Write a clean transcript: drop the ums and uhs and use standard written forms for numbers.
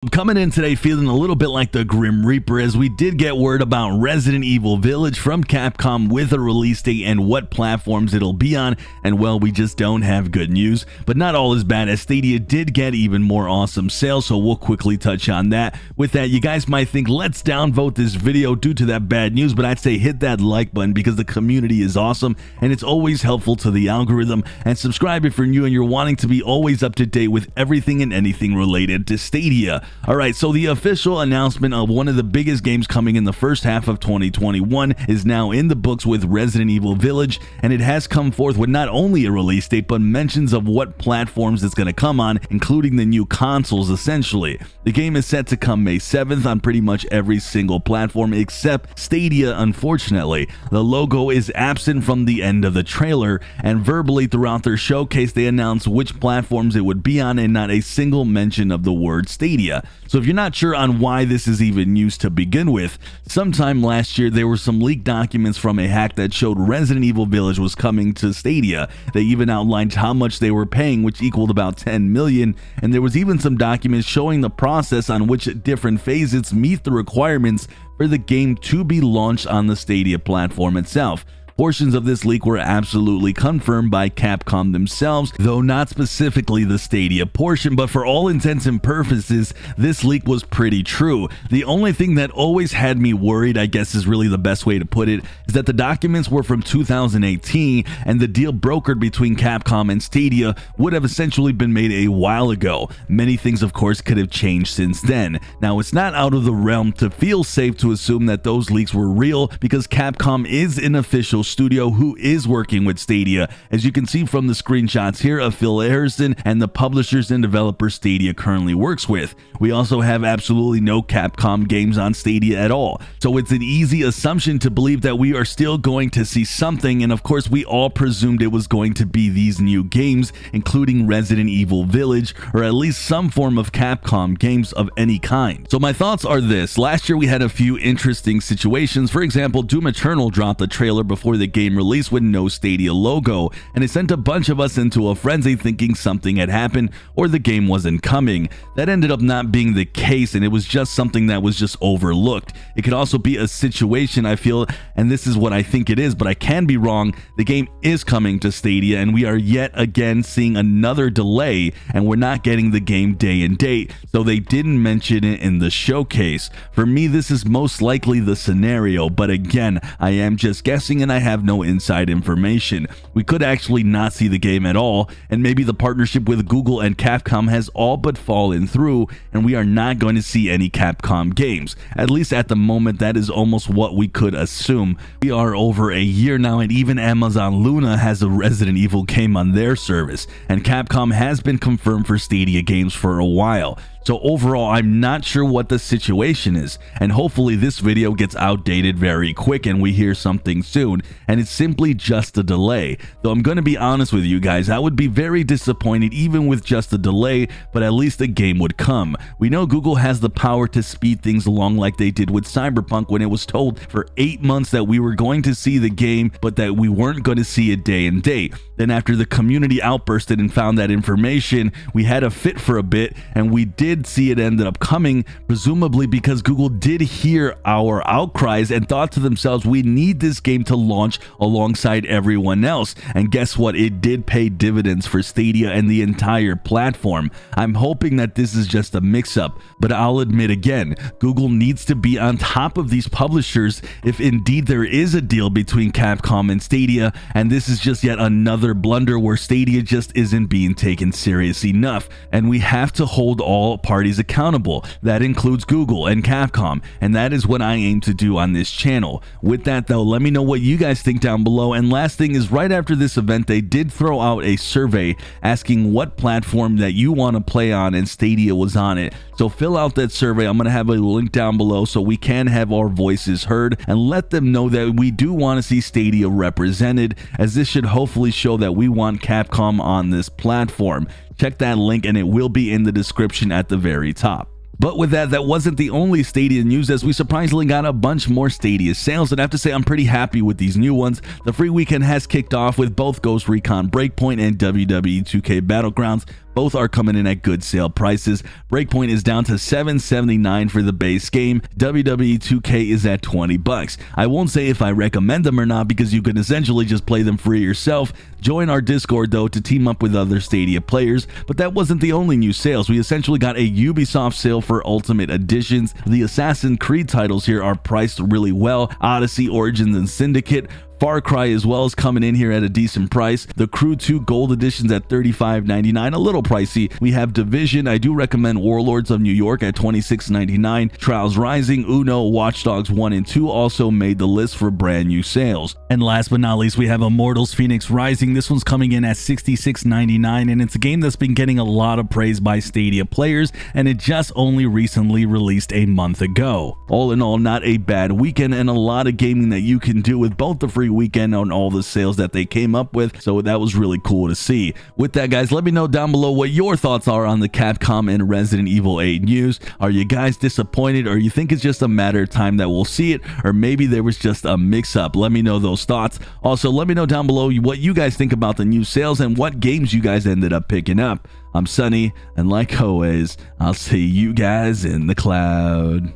I'm coming in today feeling a little bit like the Grim Reaper, as we did get word about Resident Evil Village from Capcom with a release date and what platforms it'll be on, and well, we just don't have good news. But not all is bad, as Stadia did get even more awesome sales, so we'll quickly touch on that. With that, you guys might think let's downvote this video due to that bad news, but I'd say hit that like button because the community is awesome and it's always helpful to the algorithm, and subscribe if you're new and you're wanting to be always up to date with everything and anything related to Stadia. Alright, so the official announcement of one of the biggest games coming in the first half of 2021 is now in the books with Resident Evil Village, and it has come forth with not only a release date but mentions of what platforms it's going to come on, including the new consoles essentially. The game is set to come May 7th on pretty much every single platform except Stadia, unfortunately. The logo is absent from the end of the trailer, and verbally throughout their showcase they announced which platforms it would be on and not a single mention of the word Stadia. So if you're not sure on why this is even used to begin with, sometime last year there were some leaked documents from a hack that showed Resident Evil Village was coming to Stadia. They even outlined how much they were paying, which equaled about 10 million, and there was even some documents showing the process on which different phases meet the requirements for the game to be launched on the Stadia platform itself. Portions of this leak were absolutely confirmed by Capcom themselves, though not specifically the Stadia portion, but for all intents and purposes, this leak was pretty true. The only thing that always had me worried, I guess is really the best way to put it, is that the documents were from 2018, and the deal brokered between Capcom and Stadia would have essentially been made a while ago. Many things, of course, could have changed since then. Now, it's not out of the realm to feel safe to assume that those leaks were real, because Capcom is an official studio who is working with Stadia, as you can see from the screenshots here of Phil Harrison and the publishers and developers Stadia currently works with. We also have absolutely no Capcom games on Stadia at all, so it's an easy assumption to believe that we are still going to see something, and of course we all presumed it was going to be these new games, including Resident Evil Village, or at least some form of Capcom games of any kind. So my thoughts are this: last year we had a few interesting situations. For example, Doom Eternal dropped a trailer before the game release with no Stadia logo, and it sent a bunch of us into a frenzy thinking something had happened or the game wasn't coming. That ended up not being the case, and it was just something that was just overlooked. It could also be a situation, I feel, and this is what I think it is, but I can be wrong. The game is coming to Stadia, and we are yet again seeing another delay, and we're not getting the game day and date, so they didn't mention it in the showcase. For me, this is most likely the scenario, but again, I am just guessing and I have no inside information. We could actually not see the game at all, and maybe the partnership with Google and Capcom has all but fallen through, and we are not going to see any Capcom games. At least at the moment, that is almost what we could assume. We are over a year now, and even Amazon Luna has a Resident Evil game on their service, and Capcom has been confirmed for Stadia games for a while. So overall, I'm not sure what the situation is, and hopefully this video gets outdated very quick and we hear something soon, and it's simply just a delay. Though I'm going to be honest with you guys, I would be very disappointed even with just a delay, but at least a game would come. We know Google has the power to speed things along like they did with Cyberpunk, when it was told for 8 months that we were going to see the game, but that we weren't going to see it day and date. Then after the community outbursted and found that information, we had a fit for a bit, and we did see it ended up coming, presumably because Google did hear our outcries and thought to themselves, we need this game to launch alongside everyone else. And guess what? It did pay dividends for Stadia and the entire platform. I'm hoping that this is just a mix-up, but I'll admit again, Google needs to be on top of these publishers if indeed there is a deal between Capcom and Stadia, and this is just yet another blunder where Stadia just isn't being taken serious enough, and we have to hold all parties accountable. That includes Google and Capcom, and that is what I aim to do on this channel. With that though, let me know what you guys think down below. And last thing is, right after this event they did throw out a survey asking what platform that you want to play on, and Stadia was on it. So fill out that survey. I'm going to have a link down below so we can have our voices heard and let them know that we do want to see Stadia represented, as this should hopefully show that we want Capcom on this platform. Check that link and it will be in the description at the very top. But with that, that wasn't the only Stadia news, as we surprisingly got a bunch more Stadia sales, and I have to say I'm pretty happy with these new ones. The free weekend has kicked off with both Ghost Recon Breakpoint and WWE 2K Battlegrounds Both are coming in at good sale prices. Breakpoint is down to $7.79 for the base game. WWE 2K is at $20. I won't say if I recommend them or not because you can essentially just play them free yourself. Join our Discord though to team up with other Stadia players, but that wasn't the only new sales. We essentially got a Ubisoft sale for Ultimate Editions. The Assassin's Creed titles here are priced really well. Odyssey, Origins, and Syndicate. Far Cry as well is coming in here at a decent price. The Crew 2 Gold Editions at $35.99, a little pricey. We have Division. I do recommend Warlords of New York at $26.99. Trials Rising, Uno, Watch Dogs 1 and 2 also made the list for brand new sales. And last but not least, we have Immortals Phoenix Rising. This one's coming in at $66.99, and it's a game that's been getting a lot of praise by Stadia players, and it just only recently released a month ago. All in all, not a bad weekend, and a lot of gaming that you can do with both the free weekend on all the sales that they came up with, so that was really cool to see. With that, guys, let me know down below what your thoughts are on the Capcom and Resident Evil 8 news. Are you guys disappointed, or you think it's just a matter of time that we'll see it, or maybe there was just a mix-up? Let me know those thoughts. Also, let me know down below what you guys think about the new sales and what games you guys ended up picking up. I'm Sunny, and like always, I'll see you guys in the cloud.